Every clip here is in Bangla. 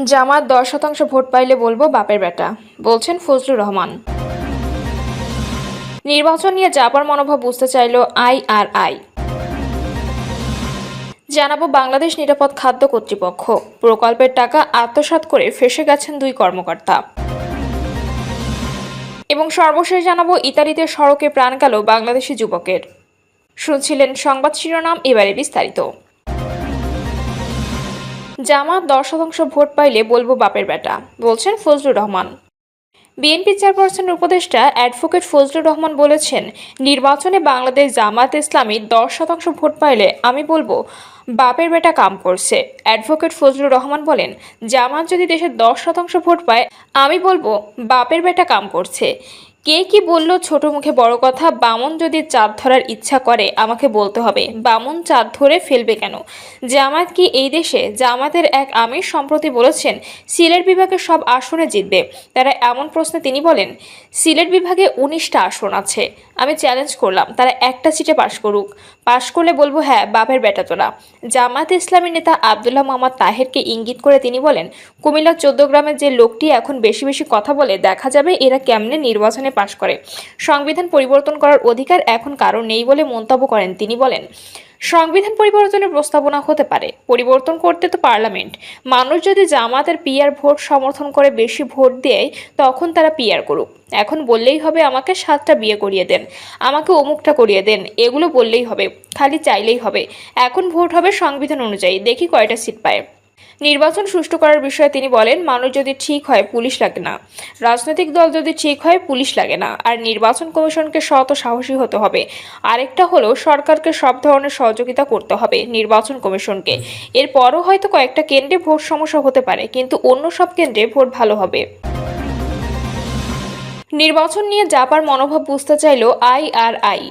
জামাত 10% ভোট পাইলে বলবো বাপের বেটা, বলছেন ফজলুর রহমান। নির্বাচন নিয়ে জাপার মনোভাব বুঝতে চাইল আইআরআই। জানাবো বাংলাদেশ নিরাপদ খাদ্য কর্তৃপক্ষ প্রকল্পের টাকা আত্মসাৎ করে ফেঁসে গেছেন 2 কর্মকর্তা। এবং সর্বশেষ জানাবো ইতালিতে সড়কে প্রাণ গেল বাংলাদেশি যুবকের। শুনছিলেন সংবাদ শিরোনাম, এবারে বিস্তারিত। জামাত 10% ভোট পাইলে বলবো বাপের বেটা, বলছেন ফজলুর রহমান। বিএনপি চেয়ারপারসনের উপদেষ্টা অ্যাডভোকেট ফজলুর রহমান বলেছেন, নির্বাচনে বাংলাদেশ জামাত ইসলামী 10% ভোট পাইলে আমি বলবো বাপের বেটা কাম করছে। অ্যাডভোকেট ফজলুর রহমান বলেন, জামাত যদি দেশে 10% ভোট পায় আমি বলবো বাপের বেটা কাম করছে। কে কি বলল ছোট মুখে বড় কথা, বামন যদি চাঁদ ধরার ইচ্ছা করে আমাকে বলতে হবে বামন চাঁদ ধরে ফেলবে কেন? জামাত কি এই দেশে? জামাতের এক আমির সম্প্রতি বলেছেন সিলেট বিভাগে সব আসনে জিতবে। তারা এমন প্রশ্নে তিনি বলেন, সিলেট বিভাগে 19টা আসন আছে, আমি চ্যালেঞ্জ করলাম তারা একটা সিটে পাশ করুক, পাশ করলে বলবো হ্যাঁ বাপের বেটা তোরা। জামাত ইসলামী নেতা আব্দুল্লাহ মোহাম্মদ তাহেরকে ইঙ্গিত করে তিনি বলেন, কুমিল্লা 14 গ্রামের যে লোকটি এখন বেশি বেশি কথা বলে দেখা যাবে এরা কেমনে নির্বাচনে পাশ করে। সংবিধান পরিবর্তন করার অধিকার এখন কারো নেই বলে মন্তব্য করেন তিনি। বলেন, সংবিধান পরিবর্তনের প্রস্তাবনা হতে পারে, পরিবর্তন করতে তো পার্লামেন্ট। মানুষ যদি জামাতের পিআর ভোট সমর্থন করে বেশি ভোট দেয় তখন তারা পিআর করুক। এখন বললেই হবে আমাকে 7টা বিয়ে করিয়ে দেন, আমাকে অমুকটা করিয়ে দেন, এগুলো বললেই হবে, খালি চাইলেই হবে। এখন ভোট হবে সংবিধান অনুযায়ী, দেখি কয়টা সিট পায়। নির্বাচন সুষ্ঠু করার বিষয়ে তিনি বলেন, মানুষ যদি ঠিক হয় পুলিশ লাগে না, রাজনৈতিক দল যদি ঠিক হয় পুলিশ লাগে না, আর নির্বাচন কমিশনকে সৎ ও সাহসী হতে হবে। আরেকটা হলো সরকারকে সব ধরনের সহযোগিতা করতে হবে নির্বাচন কমিশনকে। এরপরও হয়তো কয়েকটা কেন্দ্রে ভোট সমস্যা হতে পারে, কিন্তু অন্য সব কেন্দ্রে ভোট ভালো হবে। নির্বাচন নিয়ে জাপার মনোভাব বুঝতে চাইল আইআরআই।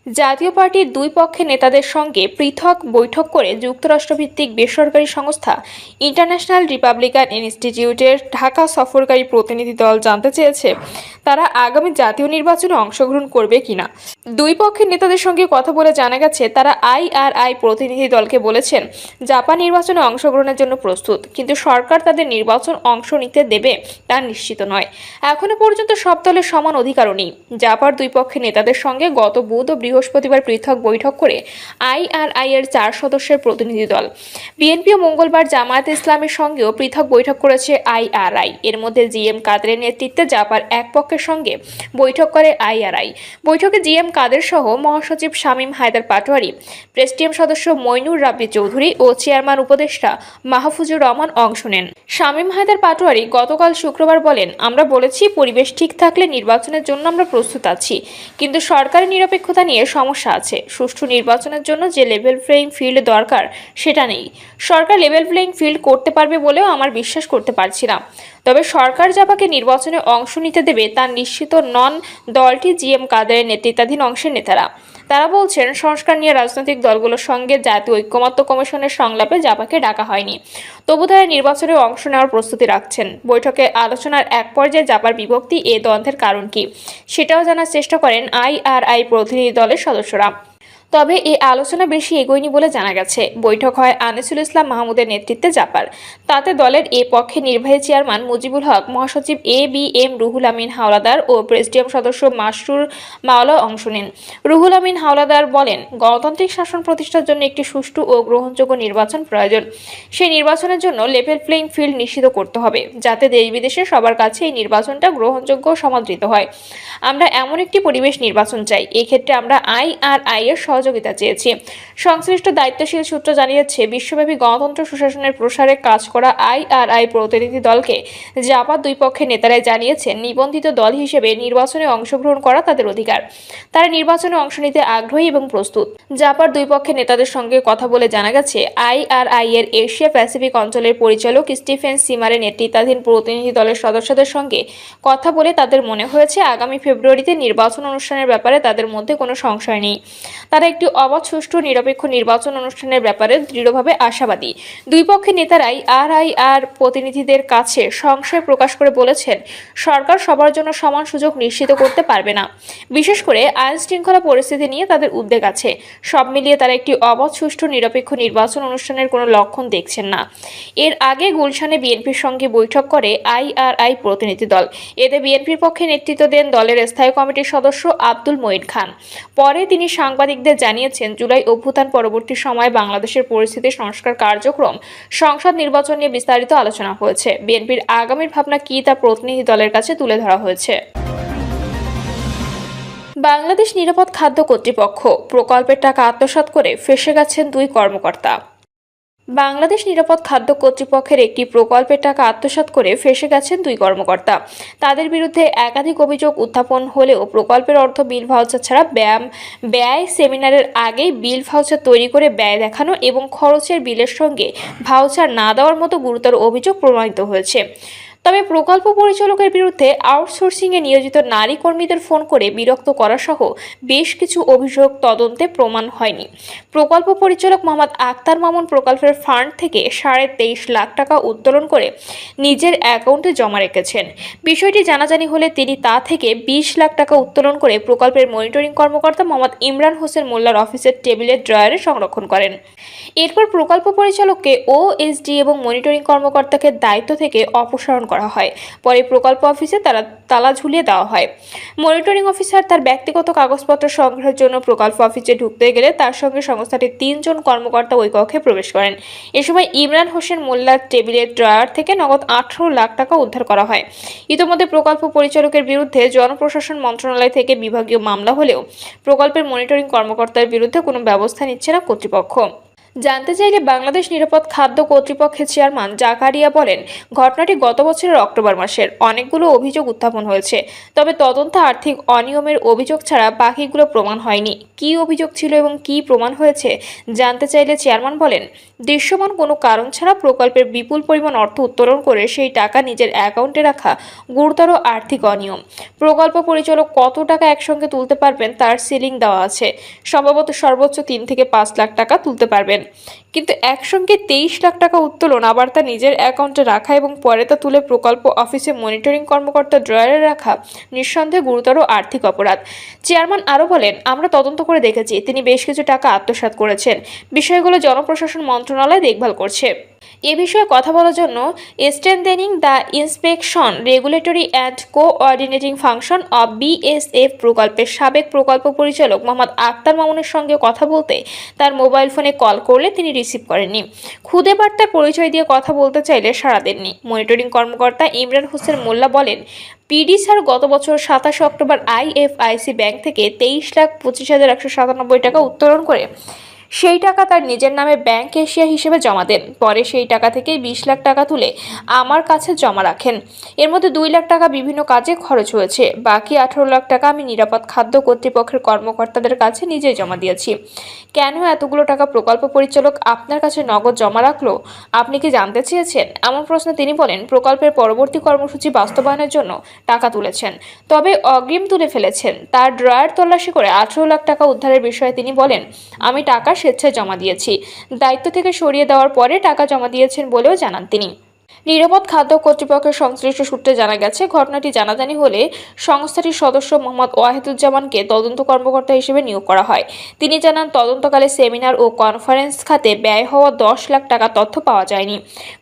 জাতীয় পার্টির 2 পক্ষের নেতাদের সঙ্গে পৃথক বৈঠক করে যুক্তরাষ্ট্রভিত্তিক বেসরকারি সংস্থা ইন্টারন্যাশনাল রিপাবলিকান ইনস্টিটিউটের ঢাকা সফরকারী প্রতিনিধি দল জানতে চেয়েছে তারা আগামী জাতীয় নির্বাচনে অংশগ্রহণ করবে কিনা। 2 পক্ষের নেতাদের সঙ্গে কথা বলে জানা গেছে তারা আইআরআই প্রতিনিধি দলকে বলেছেন জাপান নির্বাচনে অংশগ্রহণের জন্য প্রস্তুত, কিন্তু সরকার তাদের নির্বাচন অংশ নিতে দেবে তা নিশ্চিত নয়। এখনো পর্যন্ত সব দলের সমান অধিকারও নেই। জাপার 2 পক্ষের নেতাদের সঙ্গে গত বুধ ও বৃহস্পতিবার পৃথক বৈঠক করে আইআরআই এর 4 সদস্যের প্রতিনিধি দল। বিএনপি ও মঙ্গলবার জামায়াত ইসলামের সঙ্গেও পৃথক বৈঠক করেছে আইআরআই। এর মধ্যে জিএম কাদেরের নেতৃত্বে জাপার এক পক্ষের সঙ্গে বৈঠক করে আইআরআই। বৈঠকে জিএম কাদের সহ মহাসচিব শামীম হায়দার পাটোয়ারি, প্রেসিডিয়াম সদস্য মইনুর রাব্বি চৌধুরী ও চেয়ারম্যান উপদেষ্টা মাহফুজুর রহমান অংশ নেন। শামীম হায়দার পাটোয়ারি গতকাল শুক্রবার বলেন, আমরা বলেছি পরিবেশ ঠিক থাকলে নির্বাচনের জন্য আমরা প্রস্তুত আছি, কিন্তু সরকারি নিরপেক্ষতা নিয়ে সমস্যা আছে। সুষ্ঠু নির্বাচনের জন্য যে লেভেল প্লেইং ফিল্ড দরকার সেটা নেই। সরকার লেভেল প্লেইং ফিল্ড করতে পারবে বলেও আমার বিশ্বাস করতে পারছি না। তবে সরকার জাপাকে নির্বাচনে অংশ নিতে দেবে তা নিশ্চিত নন দলটি জিএম কাদেরের নেতৃত্বাধীন অংশের নেতারা। তারা বলছেন, সংস্কার নিয়ে রাজনৈতিক দলগুলোর সঙ্গে জাতীয় ঐক্যমত্য কমিশনের সংলাপে জাপাকে ডাকা হয়নি, তবু তারা নির্বাচনে অংশ নেওয়ার প্রস্তুতি রাখছেন। বৈঠকে আলোচনার এক পর্যায়ে জাপার বিভক্তি এ দ্বন্দ্বের কারণ কি সেটাও জানার চেষ্টা করেন আইআরআই প্রতিনিধি দলের সদস্যরা। তবে এই আলোচনা বেশি এগোয়নি বলে জানা গেছে। বৈঠক হয় আনিসুল ইসলাম মাহমুদের নেতৃত্বে জাপার। তাতে দলের এ পক্ষে নির্বাহী চেয়ারম্যান মুজিবুল হক, মহাসচিব এ.বি.এম. রুহুল আমিন হাওলাদার ও প্রেসিডিয়াম সদস্য মাসরুর মাওলা অংশ নেন। রুহুল আমিন হাওলাদার বলেন, গণতান্ত্রিক শাসন প্রতিষ্ঠার জন্য একটি সুষ্ঠু ও গ্রহণযোগ্য নির্বাচন প্রয়োজন। সেই নির্বাচনের জন্য লেভেল প্লেইং ফিল্ড নিশ্চিত করতে হবে, যাতে দেশ বিদেশে সবার কাছে এই নির্বাচনটা গ্রহণযোগ্য ও সমাদৃত হয়। আমরা এমন একটি পরিবেশ নির্বাচন চাই। এক্ষেত্রে আমরা আইআরআই এর সহযোগিতা চেয়েছি। সংশ্লিষ্ট দায়িত্বশীল সূত্র জানিয়েছে, বিশ্বব্যাপী গণতন্ত্র সুশাসনের প্রসারে কাজ করা আইআরআই প্রতিনিধি দলকে জাপার 2 পক্ষের নেতারাই জানিয়েছেন নিবন্ধিত দল হিসেবে নির্বাচনে অংশগ্রহণ করা তাদের অধিকার। তারা নির্বাচনে অংশ নিতে আগ্রহী এবং প্রস্তুত। জাপার 2 পক্ষের নেতাদের সঙ্গে কথা বলে জানা গেছে আইআরআই এর এশিয়া প্যাসিফিক অঞ্চলের পরিচালক স্টিফেন সিমারের নেতৃত্বাধীন প্রতিনিধি দলের সদস্যদের সঙ্গে কথা বলে তাদের মনে হয়েছে আগামী ফেব্রুয়ারিতে নির্বাচন অনুষ্ঠানের ব্যাপারে তাদের মধ্যে কোনো সংশয় নেই। তারা একটি অবাধ, সুষ্ঠু, নিরপেক্ষ নির্বাচন অনুষ্ঠানের ব্যাপারে দৃঢ়ভাবে আশাবাদী। দুই পক্ষের নেতারাই RIR প্রতিনিধিদের কাছে সংশয় প্রকাশ করে বলেছেন, সরকার সবার জন্য সমান সুযোগ নিশ্চিত করতে পারবে না। বিশেষ করে আইন শৃঙ্খলা পরিস্থিতি নিয়ে তাদের উদ্বেগ আছে। সব মিলিয়ে তারা একটি অবাধ, সুষ্ঠু, নিরপেক্ষ নির্বাচন অনুষ্ঠানের কোনো লক্ষণ দেখছেন না। এর আগে গুলশানে বিএনপির সঙ্গে বৈঠক করে IRI প্রতিনিধি দল। এতে বিএনপির পক্ষে নেতৃত্ব দেন দলের স্থায়ী কমিটির সদস্য আব্দুল মঈন খান। পরে তিনি সাংবাদিকদের জানিয়েছেন, জুলাই অভ্যুত্থান পরবর্তী সময়ে বাংলাদেশের পরিস্থিতি, সংস্কার কার্যক্রম, সংসদ নির্বাচন নিয়ে বিস্তারিত আলোচনা হয়েছে। বিএনপির আগামীর ভাবনা কি তা প্রতিনিধি দলের কাছে তুলে ধরা হয়েছে। বাংলাদেশ নিরাপদ খাদ্য কর্তৃপক্ষ প্রকল্পের টাকা আত্মসাৎ করে ফেঁসে গেছেন দুই কর্মকর্তা। বাংলাদেশ নিরাপদ খাদ্য কর্তৃপক্ষের একটি প্রকল্পের টাকা আত্মসাৎ করে ফেঁসে গেছেন দুই কর্মকর্তা। তাদের বিরুদ্ধে একাধিক অভিযোগ উত্থাপন হলেও প্রকল্পের অর্থ বিল ভাউচার ছাড়া ব্যয় সেমিনারের আগেই বিল ভাউচার তৈরি করে ব্যয় দেখানো এবং খরচের বিলের সঙ্গে ভাউচার না দেওয়ার মতো গুরুতর অভিযোগ প্রমাণিত হয়েছে। তবে প্রকল্প পরিচালকের বিরুদ্ধে আউটসোর্সিংয়ে নিয়োজিত নারী কর্মীদের ফোন করে বিরক্ত করা সহ বেশ কিছু অভিযোগ তদন্তে প্রমাণ হয়নি। প্রকল্প পরিচালক মোহাম্মদ আক্তার মামুন প্রকল্পের ফান্ড থেকে 23.5 লাখ টাকা উত্তোলন করে নিজের অ্যাকাউন্টে জমা রেখেছেন। বিষয়টি জানাজানি হলে তিনি তা থেকে 20 লাখ টাকা উত্তোলন করে প্রকল্পের মনিটরিং কর্মকর্তা মোহাম্মদ ইমরান হোসেন মোল্লার অফিসের টেবিলের ড্রয়ারে সংরক্ষণ করেন। এরপর প্রকল্প পরিচালককে OSD এবং মনিটরিং কর্মকর্তাকে দায়িত্ব থেকে অপসারণ করা হয়। পরে প্রকল্প অফিসে তালা ঝুলিয়ে দেওয়া হয়। মনিটরিং অফিসার তার ব্যক্তিগত কাগজপত্র সংগ্রহের জন্য প্রকল্প অফিসে ঢুকতে গেলে তার সঙ্গে সংস্থাটির 3 জন কর্মকর্তা ওই কক্ষে প্রবেশ করেন। এ সময় ইমরান হোসেন মোল্লার টেবিলের ড্রয়ার থেকে নগদ 18 লাখ টাকা উদ্ধার করা হয়। ইতিমধ্যে প্রকল্প পরিচালকের বিরুদ্ধে জনপ্রশাসন মন্ত্রণালয় থেকে বিভাগীয় মামলা হলেও প্রকল্পের মনিটরিং কর্মকর্তার বিরুদ্ধে কোনো ব্যবস্থা নিচ্ছে না কর্তৃপক্ষ। জানতে চাইলে বাংলাদেশ নিরাপদ খাদ্য কর্তৃপক্ষের চেয়ারম্যান জাকারিয়া বলেন, ঘটনাটি গত বছরের অক্টোবর মাসের। অনেকগুলো অভিযোগ উত্থাপন হয়েছে, তবে তদন্ত আর্থিক অনিয়মের অভিযোগ ছাড়া বাকিগুলো প্রমাণ হয়নি। কী অভিযোগ ছিল এবং কী প্রমাণ হয়েছে জানতে চাইলে চেয়ারম্যান বলেন, দৃশ্যমান কোনো কারণ ছাড়া প্রকল্পের বিপুল পরিমাণ অর্থ উত্তোলন করে সেই টাকা নিজের অ্যাকাউন্টে রাখা গুরুতর আর্থিক অনিয়ম। প্রকল্প পরিচালক কত টাকা একসঙ্গে তুলতে পারবেন তার সিলিং দেওয়া আছে। সম্ভবত সর্বোচ্চ 3 থেকে 5 লাখ টাকা তুলতে পারবেন, কিন্তু একসঙ্গে 23 লাখ টাকা উত্তোলন, আবার তা নিজের অ্যাকাউন্টে রাখা এবং পরে তা তুলে প্রকল্প অফিসে মনিটরিং কর্মকর্তা ড্রয়ারে রাখা নিঃসন্দেহে গুরুতর আর্থিক অপরাধ। চেয়ারম্যান আরও বলেন, আমরা তদন্ত করে দেখেছি তিনি বেশ কিছু টাকা আত্মসাৎ করেছেন। বিষয়গুলো জনপ্রশাসন মন্ত্রণালয় দেখভাল করছে। এ বিষয়ে কথা বলার জন্য strengthening the inspection, regulatory and coordinating function of BSF প্রকল্পের সাবেক প্রকল্প পরিচালক মোহাম্মদ আক্তার মামুনের সঙ্গে কথা বলতে তার মোবাইল ফোনে কল করলে তিনি রিসিভ করেননি। খুদে বার্তায় পরিচয় দিয়ে কথা বলতে চাইলে সাড়া দেননি। মনিটরিং কর্মকর্তা ইমরান হোসেন মোল্লা বলেন, PD স্যার গত বছর 27 অক্টোবর IFIC ব্যাংক থেকে 23,25,197 টাকা উত্তোলন করে সেই টাকা তার নিজের নামে ব্যাংক ক্যাশিয়ার হিসেবে জমা দেন। পরে সেই টাকা থেকে 20 লাখ টাকা তুলে আমার কাছে জমা রাখেন। এর মধ্যে 2 লাখ টাকা বিভিন্ন কাজে খরচ হয়েছে। বাকি 18 লাখ টাকা আমি নিরাপদ খাদ্য কর্তৃপক্ষের কর্মকর্তাদের কাছে নিজেই জমা দিয়েছি। কেন এতগুলো টাকা প্রকল্প পরিচালক আপনার কাছে নগদ জমা রাখলো, আপনি কি জানতে চেয়েছেন? এমন প্রশ্নে তিনি বলেন, প্রকল্পের পরবর্তী কর্মসূচি বাস্তবায়নের জন্য টাকা তুলেছেন, তবে অগ্রিম তুলে ফেলেছেন। তার ড্রয়ার তল্লাশি করে 18 লাখ টাকা উদ্ধারের বিষয়ে তিনি বলেন, আমি টাকা স্বেচ্ছায় জমা দিয়েছি। দায়িত্ব থেকে সরিয়ে দেওয়ার পরে টাকা জমা দিয়েছেন বলেও জানান তিনি। নিরাপদ খাদ্য কর্তৃপক্ষের সংশ্লিষ্ট সূত্রে জানা গেছে, ঘটনাটি জানাজানি হলে সংস্থাটির সদস্য মোহাম্মদ ওয়াহিদুজ্জামানকে তদন্ত কর্মকর্তা হিসেবে নিয়োগ করা হয়। তিনি জানান, তদন্তকালে সেমিনার ও কনফারেন্স খাতে ব্যয় হওয়া 10 লাখ টাকা তথ্য পাওয়া যায়নি।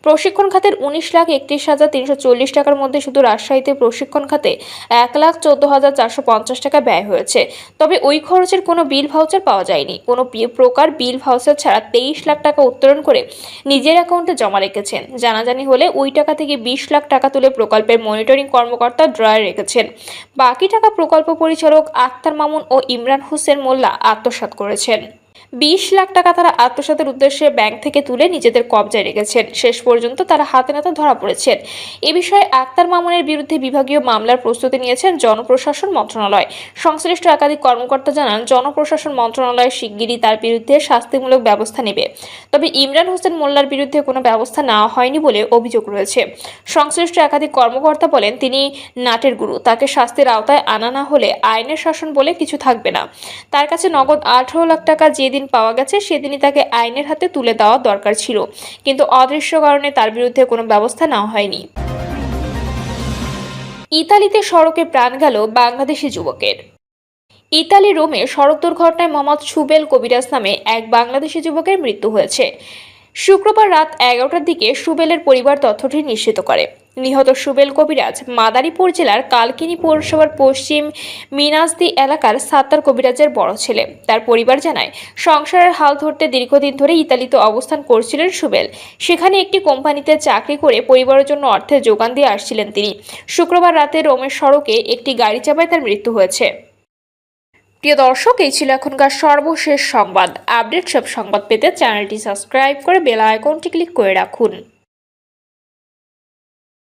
প্রশিক্ষণ খাতের 19,31,340 টাকার মধ্যে শুধু রাজশাহীতে প্রশিক্ষণ খাতে 1,14,450 টাকা ব্যয় হয়েছে। তবে ওই খরচের কোনো বিল ভাউচার পাওয়া যায়নি। কোনো প্রকার বিল ভাউচার ছাড়া 23 লাখ টাকা উত্তোলন করে নিজের অ্যাকাউন্টে জমা রেখেছেন। জানাজানি হলে ওই টাকা থেকে 20 লাখ টাকা তুলে প্রকল্পের মনিটরিং কর্মকর্তা ড্রয়ারে রেখেছেন। বাকি টাকা প্রকল্প পরিচালক আক্তার মামুন ও ইমরান হোসেন মোল্লা আত্মসাৎ করেছেন। 20 লাখ টাকা তারা আত্মসাতের উদ্দেশ্যে ব্যাংক থেকে তুলে নিজেদের কবজায় রেখেছেন। শেষ পর্যন্ত তারা হাতে নাতে ধরা পড়েছেন। এ বিষয়ে আক্তার মামুনের বিরুদ্ধে বিভাগীয় মামলার প্রস্তুতি নিয়েছেন জনপ্রশাসন মন্ত্রণালয়। সংশ্লিষ্ট একাধিক কর্মকর্তা জানান, জনপ্রশাসন মন্ত্রণালয় শিগগিরই তার বিরুদ্ধে শাস্তিমূলক ব্যবস্থা নেবে। তবে ইমরান হোসেন মোল্লার বিরুদ্ধে কোনো ব্যবস্থা নেওয়া হয়নি বলে অভিযোগ রয়েছে। সংশ্লিষ্ট একাধিক কর্মকর্তা বলেন, তিনি নাটের গুরু, তাকে শাস্তির আওতায় আনা না হলে আইনের শাসন বলে কিছু থাকবে না। তার কাছে নগদ 18 লাখ টাকা যেদিন পাওয়া গেছে সেদিনই তাকে আইনের হাতে তুলে দেওয়া দরকার ছিল, কিন্তু অদৃশ্য কারণে তার বিরুদ্ধে কোনো ব্যবস্থা নেওয়া হয়নি। ইতালিতে সড়কে প্রাণ গেল বাংলাদেশি যুবকের। ইতালি রোমে সড়ক দুর্ঘটনায় মোহাম্মদ সুবেল কবিরাজ নামে এক বাংলাদেশি যুবকের মৃত্যু হয়েছে। শুক্রবার রাত 11টার দিকে সুবেলের পরিবার তথ্যটি নিশ্চিত করে। নিহত সুবেল কবিরাজ মাদারীপুর জেলার কালকিনি পৌরসভার পশ্চিম মিনাজদি এলাকার সাত্তার কবিরাজের বড় ছেলে। তার পরিবার জানায়, সংসারের হাল ধরতে দীর্ঘদিন ধরে ইতালিতে অবস্থান করছিলেন সুবেল। সেখানে একটি কোম্পানিতে চাকরি করে পরিবারের জন্য অর্থের যোগান দিয়ে আসছিলেন তিনি। শুক্রবার রাতে রোমের সড়কে একটি গাড়ি চাপায় তার মৃত্যু হয়েছে। প্রিয় দর্শক, এই ছিল এখনকার সর্বশেষ সংবাদ। আপডেট সব সংবাদ পেতে চ্যানেলটি সাবস্ক্রাইব করে বেল আইকনটি ক্লিক করে রাখুন।